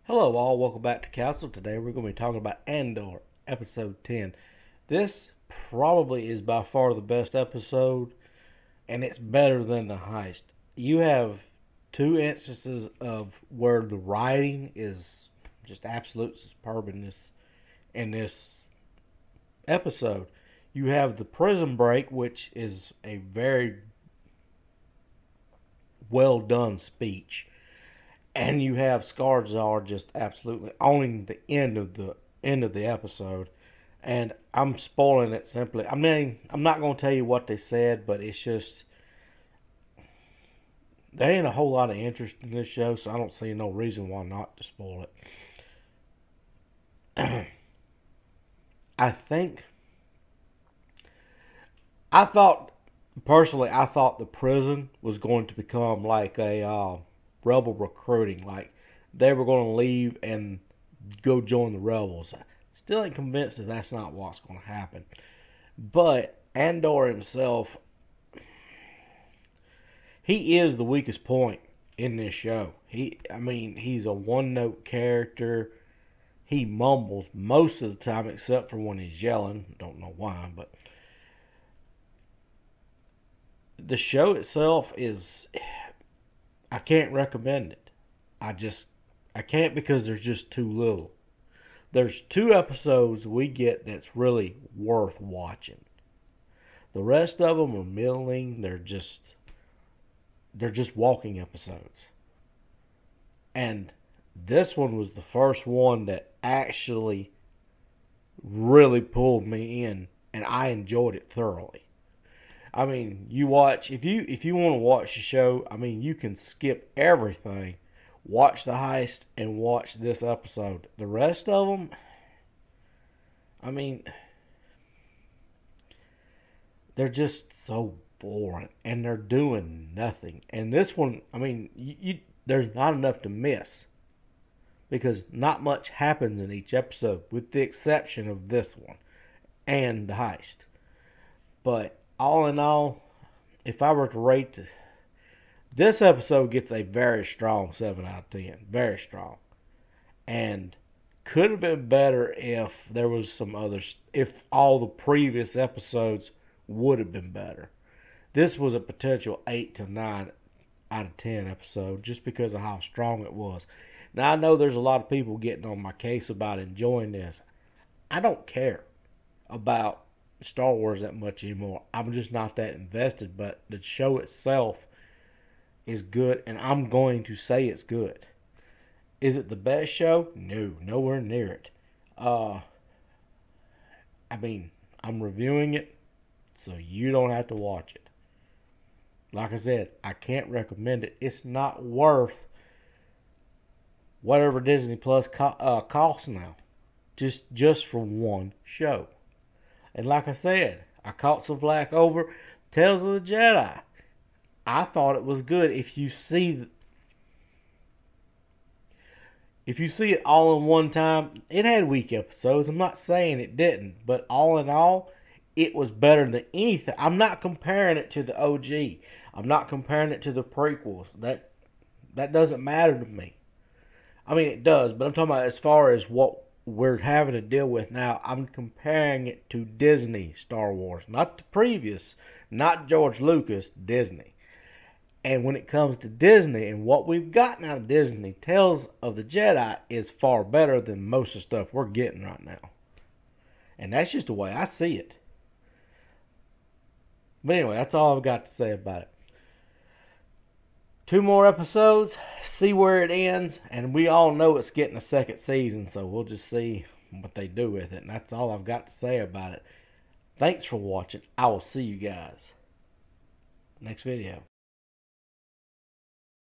Hello all, welcome back to Council. Today we're going to be talking about Andor, episode 10. This probably is by far the best episode, and it's better than the heist. You have two instances of where the writing is just absolute superb in this episode. You have the prison break, which is a very well done speech, and you have Skarsgård just absolutely owning the end of the episode. And I'm spoiling it simply. I mean, I'm not going to tell you what they said, but it's just there ain't a whole lot of interest in this show, so I don't see no reason why not to spoil it. I think I thought personally, I thought the prison was going to become like a rebel recruiting, like they were going to leave and go join the rebels. Still ain't convinced that that's not what's going to happen. But Andor himself, he is the weakest point in this show. He's a one-note character. He mumbles most of the time, except for when he's yelling. Don't know why, but the show itself is. I can't recommend it. I can't because there's just too little. There's two episodes we get that's really worth watching. The rest of them are middling. They're just walking episodes. And this one was the first one that actually really pulled me in, and I enjoyed it thoroughly. I mean, you watch if you want to watch the show. I mean, you can skip everything, watch the heist, and watch this episode. The rest of them, I mean, they're just so boring, and they're doing nothing. And this one, I mean, there's not enough to miss because not much happens in each episode, with the exception of this one and the heist. But all in all, if I were to rate this episode, gets a very strong 7 out of 10. Very strong. And could have been better if there was some others, if all the previous episodes would have been better. This was a potential 8 to 9 out of 10 episode just because of how strong it was. Now, I know there's a lot of people getting on my case about enjoying this. I don't care about Star Wars that much anymore. I'm just not that invested, but the show itself is good, and I'm going to say it's good. Is it the best show? No, nowhere near it. Uh, I mean, I'm reviewing it, so you don't have to watch it. Like I said, I can't recommend it. It's not worth whatever Disney Plus costs now, just for one show. And like I said, I caught some flack over Tales of the Jedi. I thought it was good. If you see it all in one time, it had weak episodes. I'm not saying it didn't, but all in all, it was better than anything. I'm not comparing it to the OG. I'm not comparing it to the prequels. That doesn't matter to me. I mean, it does, but I'm talking about as far as what we're having to deal with now. I'm comparing it to Disney Star Wars, not the previous, not George Lucas, Disney. And when it comes to Disney and what we've gotten out of Disney, Tales of the Jedi is far better than most of the stuff we're getting right now. And that's just the way I see it. But anyway, that's all I've got to say about it. 2 more episodes, see where it ends, and we all know it's getting a second season, so we'll just see what they do with it. And that's all I've got to say about it. Thanks for watching. I will see you guys next video.